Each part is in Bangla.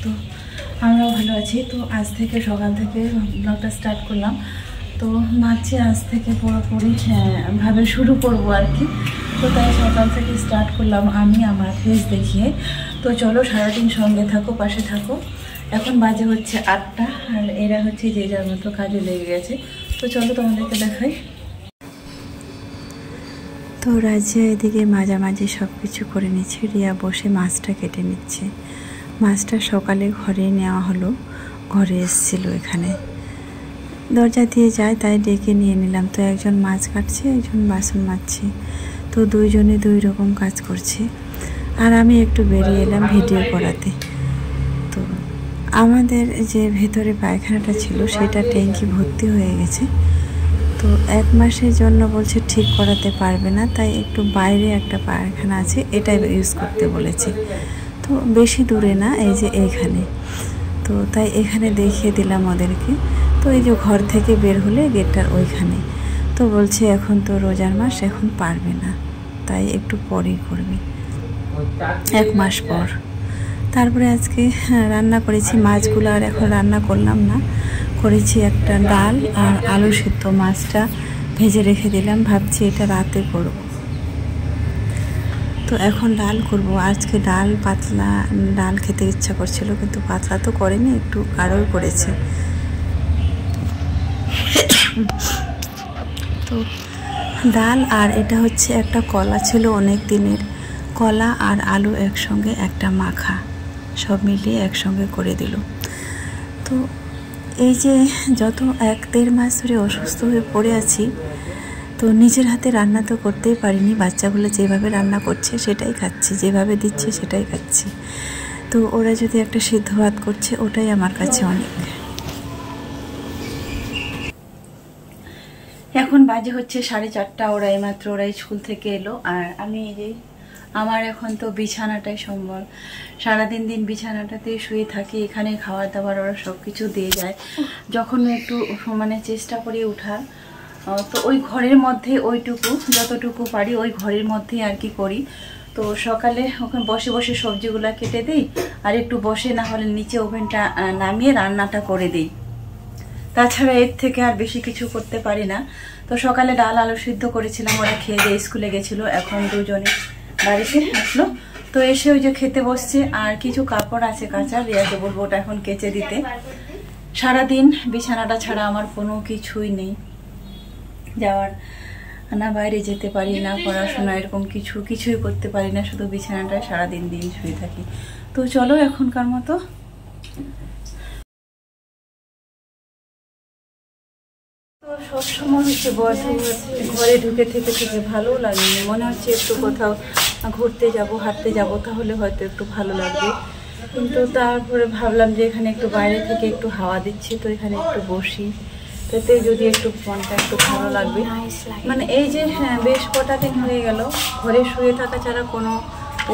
তো আমরাও ভালো আছি। তো আজ থেকে সকাল থেকে ব্লগটা স্টার্ট করলাম। তো ভাবছি আজ থেকে পুরোপুরি ভাবে শুরু করবো আর কি। তো তাই সকাল থেকে স্টার্ট করলাম আমি আমার ফেস দেখিয়ে। তো চলো সারাদিন সঙ্গে থাকো, পাশে থাকো। এখন বাজে হচ্ছে 8টা, আর এরা হচ্ছে যে যার মতো কাজে লেগে গেছে। তো চলো তোমাদেরকে দেখাই। তো রাজিয়া এদিকে মাঝামাঝি সব কিছু করে নিচ্ছে, রিয়া বসে মাছটা কেটে নিচ্ছে। মাছটা সকালে ঘরে নেওয়া হলো, ঘরে এসেছিলো, এখানে দরজা দিয়ে যায় তাই ডেকে নিয়ে নিলাম। তো একজন মাছ কাটছে, একজন বাসন মাজছে। তো দুইজনে দুই রকম কাজ করছে। আর আমি একটু বেরিয়ে এলাম ভিডিও করাতে। তো আমাদের যে ভেতরে পায়খানাটা ছিল সেটা ট্যাঙ্কি ভর্তি হয়ে গেছে। তো 1 মাসের জন্য বলছে ঠিক করাতে পারবে না, তাই একটু বাইরে একটা পায়খানা আছে, এটাই ইউজ করতে বলেছে। তো বেশি দূরে না, এই যে এইখানে। তো তাই এখানে দেখিয়ে দিলাম ওদেরকে। তো এই যে ঘর থেকে বের হলে গেটটার ওইখানে। তো বলছে এখন তো রোজার মাস, এখন পারবে না, তাই একটু পরেই করবে, 1 মাস পর। তারপরে আজকে রান্না করেছি মাছগুলো, আর এখন রান্না করলাম না, করেছি একটা ডাল আর আলু সিদ্ধ। মাছটা ভেজে রেখে দিলাম, ভাবছি এটা রাতে করব। তো এখন ডাল করব। আজকে ডাল পাতলা ডাল খেতে ইচ্ছা করছিল, কিন্তু পাতলা তো করেনি, একটু গাঢ়ই করেছে। তো ডাল আর এটা হচ্ছে একটা কলা ছিল অনেক দিনের, কলা আর আলু একসঙ্গে একটা মাখা, সব মিলিয়ে একসঙ্গে করে দিল। তো এই যে যত 1-1.5 মাস ধরে অসুস্থ হয়ে পড়ে আছি, তো নিজের হাতে রান্না তো করতেই পারিনি। বাচ্চাগুলো যেভাবে রান্না করছে সেটাই খাচ্ছি, যেভাবে দিচ্ছে সেটাই খাচ্ছি। তো ওরা যদি একটা সিদ্ধ ভাত করছে, ওটাই আমার কাছে অনেক। এখন বাজে হচ্ছে 4:30। ওরা এইমাত্র স্কুল থেকে এলো। আর আমি এই যে আমার এখন তো বিছানাটাই সম্বল। সারাদিন বিছানাটাতেই শুয়ে থাকি। এখানে খাবার দাবার ওরা সব কিছু দিয়ে যায়। যখন একটু চেষ্টা করি উঠার, তো ওই ঘরের মধ্যে ওইটুকু যতটুকু পারি ওই ঘরের মধ্যেই আর কি করি। তো সকালে ওখানে বসে বসে সবজিগুলো কেটে দিই, আর একটু বসে না হলে নিচে ওভেনটা নামিয়ে রান্নাটা করে দিই। তাছাড়া এর থেকে আর বেশি কিছু করতে পারি না। তো সকালে ডাল আলু সিদ্ধ করেছিলাম, ওরা খেয়ে দিয়ে স্কুলে গেছিলো। এখন দুজনে বাড়িতে আসলো। তো এসে ওই যে খেতে বসছে। আর কিছু কাপড় আছে কাঁচা, রিয়াকে বলবো ওটা এখন কেচে দিতে। সারাদিন বিছানাটা ছাড়া আমার কোনো কিছুই নেই, যাওয়ার না বাইরে যেতে পারি না, পড়াশোনা এরকম কিছুই করতে পারি না, শুধু বিছানাটায় সারাদিন শুয়ে থাকি। তো চলো এখনকার মতো সবসময় হচ্ছে ঘরে ঢুকে থেকে ভালো লাগে। মনে হচ্ছে একটু কোথাও ঘুরতে যাব, হাঁটতে যাব, তাহলে হয়তো একটু ভালো লাগবে। কিন্তু তারপরে ভাবলাম যে এখানে একটু বাইরে থেকে একটু হাওয়া দিচ্ছে, তো এখানে একটু বসি, তাতে যদি একটু মনটা একটু ভালো লাগবে। এই যে বেশ কটা দিন হয়ে গেল ঘরে শুয়ে থাকা ছাড়া কোনো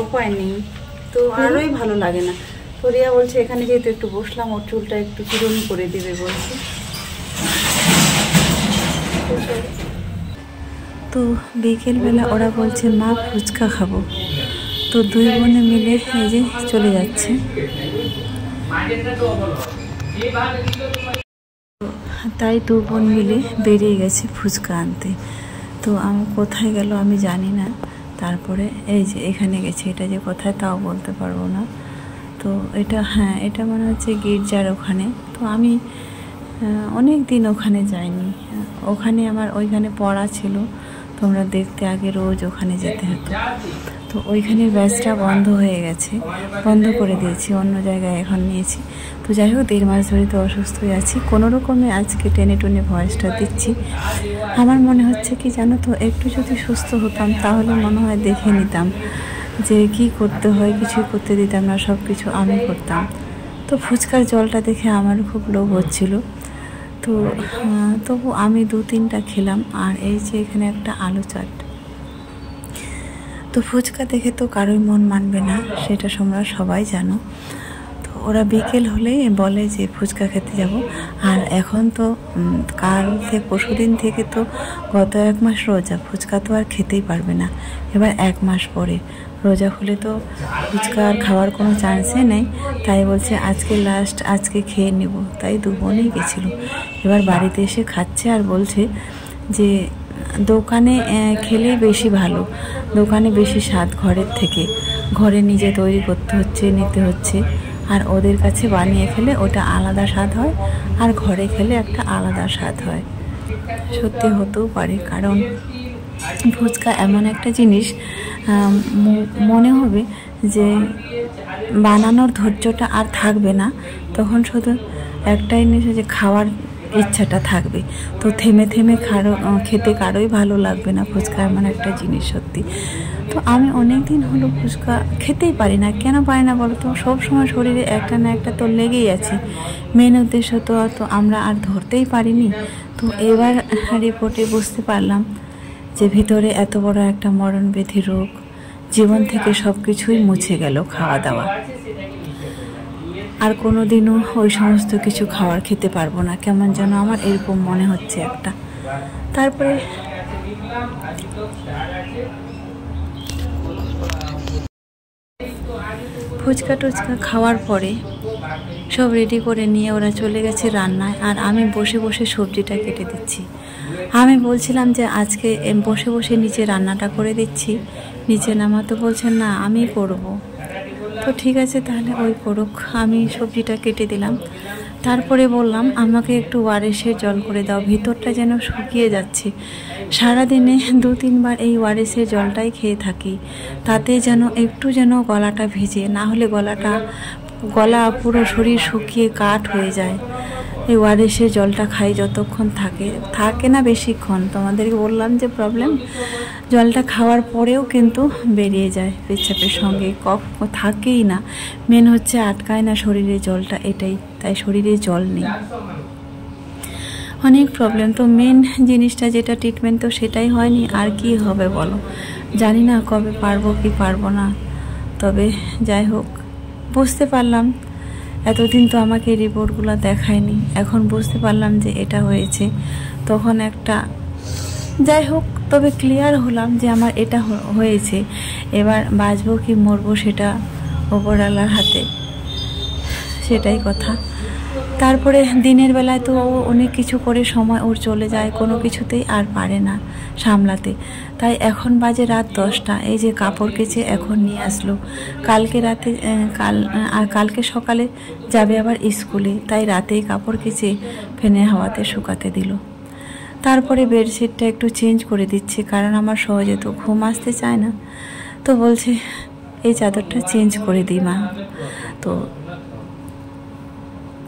উপায় নেই, তো আরোই ভালো লাগে না। তো রিয়া বলছে এখানে যেহেতু একটু বসলাম, ওর চুলটা একটু চিরুনি করে দেবে বলছে। তো বিকেলবেলা ওরা বলছে মা ফুচকা খাবো। তো দুই বোনে মিলে এই যে চলে যাচ্ছে। তাই 2 বোন মিলে বেরিয়ে গেছে ফুচকা আনতে। তো আমি কোথায় গেল আমি জানি না। তারপরে এই যে এখানে গেছে, এটা যে কোথায় তাও বলতে পারবো না। তো এটা মনে হচ্ছে গির্জার ওখানে। তো আমি অনেক দিন ওখানে যাইনি। ওখানে আমার ওইখানে পড়া ছিল, তোমরা দেখতে আগে রোজ ওখানে যেতে হতো। তো ওইখানের ব্যাচটা বন্ধ হয়ে গেছে, বন্ধ করে দিয়েছি, অন্য জায়গায় এখন নিয়েছি। তো যাই হোক 1.5 মাস ধরে তো অসুস্থ হয়ে আছি, কোনো রকমে আজকে টেনে টুনে ভয়েসটা দিচ্ছি। আমার মনে হচ্ছে কি জানো তো, একটু যদি সুস্থ হতাম তাহলে মনে হয় দেখে নিতাম যে কি করতে হয়। কিছুই করতে দিতাম না, সব কিছু আমি করতাম। তো ফুচকার জলটা দেখে আমার খুব লোভ হচ্ছিল। তো তবু আমি 2-3টা খেলাম। আর এই যে এখানে একটা আলু চাট। তো ফুচকা দেখে তো কারোই মন মানবে না, সেটা তোমরা সবাই জানো। তো ওরা বিকেল হলেই বলে যে ফুচকা খেতে যাব। আর এখন তো কাল থেকে পরশুদিন থেকে তো গত 1 মাস রোজা, ফুচকা তো আর খেতেই পারবে না এবার 1 মাস পরে। রোজা খুলে তো ফুচকা আর খাওয়ার কোনো চান্সই নেই। তাই বলছে আজকে লাস্ট, আজকে খেয়ে নেব। তাই 2 বোনই গেছিল। এবার বাড়িতে এসে খাচ্ছে আর বলছে যে দোকানে খেলেই বেশি ভালো, দোকানে বেশি স্বাদ ঘরের থেকে। ঘরে নিজে তৈরি করতে হচ্ছে, নিতে হচ্ছে, আর ওদের কাছে বানিয়ে খেলে ওটা আলাদা স্বাদ হয়, আর ঘরে খেলে একটা আলাদা স্বাদ হয়। সত্যি হতেও পারে, কারণ ফুচকা এমন একটা জিনিস মনে হবে যে বানানোর ধৈর্যটা আর থাকবে না, তখন শুধু একটাই জিনিস যে খাওয়ার ইচ্ছাটা থাকবে। তো থেমে থেমে খেতে কারোই ভালো লাগবে না। ফুচকা এমন একটা জিনিস সত্যি। তো আমি অনেক দিন হলো ফুচকা খেতেই পারি না। কেন পারি না বলো তো? সবসময় শরীরে একটা না একটা তো লেগেই আছে। মেন উদ্দেশ্য তো আমরা আর ধরতেই পারিনি। তো এবার রিপোর্টে বুঝতে পারলাম যে ভিতরে এত বড় একটা মরণব্যাধি রোগ, জীবন থেকে সব কিছুই মুছে গেল খাওয়া দাওয়া। আর কোনো দিনও ওই সমস্ত কিছু খাবার খেতে পারবো না, কেমন যেন আমার এরকম মনে হচ্ছে একটা। তারপরে ফুচকা টুচকা খাওয়ার পরে সব রেডি করে নিয়ে ওরা চলে গেছে রান্নায়, আর আমি বসে বসে সবজিটা কেটে দিচ্ছি। আমি বলছিলাম যে আজকে বসে বসে নিচে রান্নাটা করে দিচ্ছি, নিচে নামাতে বলছেন না আমি করব। তো ঠিক আছে তাহলে ওই করুক, আমি সবজিটা কেটে দিলাম। তারপরে বললাম আমাকে একটু ওয়ারেসের জল করে দাও, ভিতরটা যেন শুকিয়ে যাচ্ছে। সারাদিনে 2-3 বার এই ওয়ারেসের জলটাই খেয়ে থাকি, তাতে যেন একটু যেন গলাটা ভিজে, না হলে গলা পুরো শরীর শুকিয়ে কাঠ হয়ে যায়। এই ওয়ারেসের জলটা খাই যতক্ষণ থাকে না বেশিক্ষণ। তোমাদেরকে বললাম যে প্রবলেম, জলটা খাওয়ার পরেও কিন্তু বেরিয়ে যায় পেচ্ছাপের সঙ্গে, থাকেই না। মেন হচ্ছে আটকায় না শরীরে জলটা, এটাই। তাই শরীরে জল নেই, অনেক প্রবলেম। তো মেন জিনিসটা যেটা ট্রিটমেন্ট, তো সেটাই হয়নি, আর কি হবে বলো? জানি না কবে পারবো কি পারবো না। তবে যাই হোক, বুঝতে পারলাম। এতদিন তো আমাকে রিপোর্টগুলো দেখায়নি, এখন বুঝতে পারলাম যে এটা হয়েছে। তখন একটা যাই হোক, তবে ক্লিয়ার হলাম যে আমার এটা হয়েছে। এবার বাঁচবো কি মরবো সেটা ওপরওয়ালার হাতে, সেটাই কথা। তারপরে দিনের বেলায় তো ও অনেক কিছু করে সময় ওর চলে যায়, কোনো কিছুতেই আর পারে না সামলাতে। তাই এখন বাজে রাত 10টা। এই যে কাপড় কেচে এখন নিয়ে আসলো। কালকে রাতে আর কালকে সকালে যাবে আবার স্কুলে, তাই রাতেই কাপড় কেচে ফ্যানের হাওয়াতে শুকাতে দিল। তারপরে বেডশিটটা একটু চেঞ্জ করে দিচ্ছে, কারণ আমার সহজে তো ঘুম আসতে চায় না। তো বলছে এই চাদরটা চেঞ্জ করে দিই মা। তো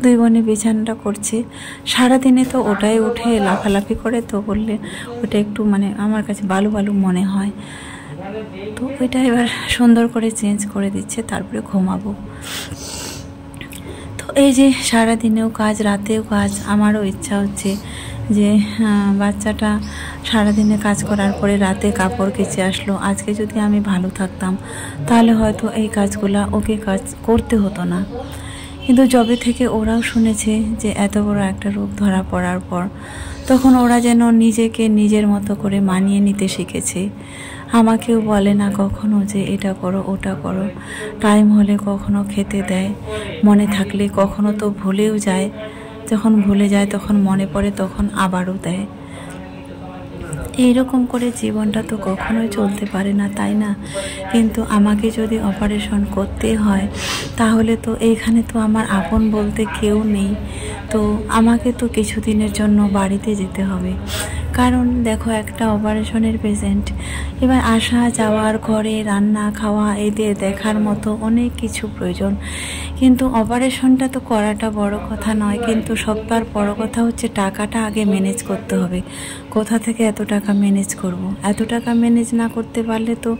2 বোনে বিছানাটা করছে। সারাদিনে তো ওটাই উঠে লাফালাফি করে, তো বললে ওটা একটু আমার কাছে বালু বালু মনে হয়। তো ওইটা এবার সুন্দর করে চেঞ্জ করে দিচ্ছে, তারপরে ঘুমাবো। তো এই যে সারাদিনেও কাজ, রাতেও কাজ। আমারও ইচ্ছা হচ্ছে যে বাচ্চাটা সারাদিনে কাজ করার পরে রাতে কাপড় কেচে আসলো। আজকে যদি আমি ভালো থাকতাম তাহলে হয়তো এই কাজগুলা ওকে কাজ করতে হতো না। কিন্তু যবে থেকে ওরাও শুনেছে যে এত বড় একটা রোগ ধরা পড়ার পর, তখন ওরা যেন নিজেকে নিজের মতো করে মানিয়ে নিতে শিখেছে। আমাকেও বলে না কখনো যে এটা করো ওটা করো, টাইম হলে কখনো খেতে দেয়, মনে থাকলে কখনো তো ভুলেও যায়। যখন ভুলে যায় তখন মনে পড়ে, তখন আবারও দেয়। এইরকম করে জীবনটা তো কখনোই চলতে পারে না, তাই না? কিন্তু আমাকে যদি অপারেশন করতে হয় তাহলে তো এইখানে তো আমার আপন বলতে কেউ নেই। তো আমাকে তো কিছুদিনের জন্য বাড়িতে যেতে হবে, কারণ দেখো একটা অপারেশনের পেশেন্ট, এবার আসা যাওয়ার, ঘরে রান্না খাওয়া, এদের দেখার মতো অনেক কিছু প্রয়োজন। কিন্তু অপারেশনটা তো করাটা বড় কথা নয়, কিন্তু সববার বড় কথা হচ্ছে টাকাটা আগে ম্যানেজ করতে হবে। কোথা থেকে এত টাকা ম্যানেজ করব? এত টাকা ম্যানেজ না করতে পারলে তো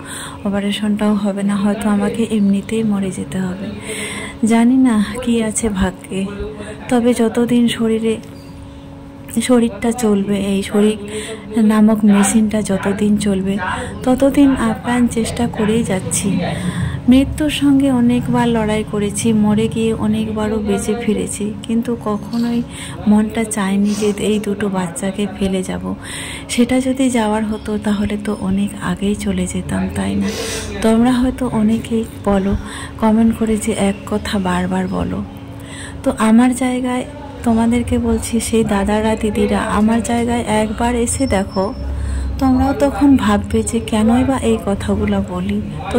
অপারেশনটাও হবে না, হয়তো আমাকে এমনিতেই মরে যেতে হবে। জানি না কি আছে ভাগ্যে। তবে যতদিন শরীরটা চলবে, এই শরীর নামক মেশিনটা যতদিন চলবে ততদিন আপ্রাণ চেষ্টা করেই যাচ্ছি। মৃত্যুর সঙ্গে অনেকবার লড়াই করেছি, মরে গিয়ে অনেকবারও বেঁচে ফিরেছি, কিন্তু কখনোই মনটা চায়নি যে এই দুটো বাচ্চাকে ফেলে যাব। সেটা যদি যাওয়ার হতো তাহলে তো অনেক আগেই চলে যেতাম, তাই না? তোমরা হয়তো অনেকেই বলো কমেন্ট করে যে এক কথা বারবার বলো। তো আমার জায়গায় তোমাদেরকে বলছি, সেই দাদারা দিদিরা আমার জায়গায় একবার এসে দেখো, তোমরাও তখন ভাববে যে কেনই বা এই কথাগুলো বলি। তো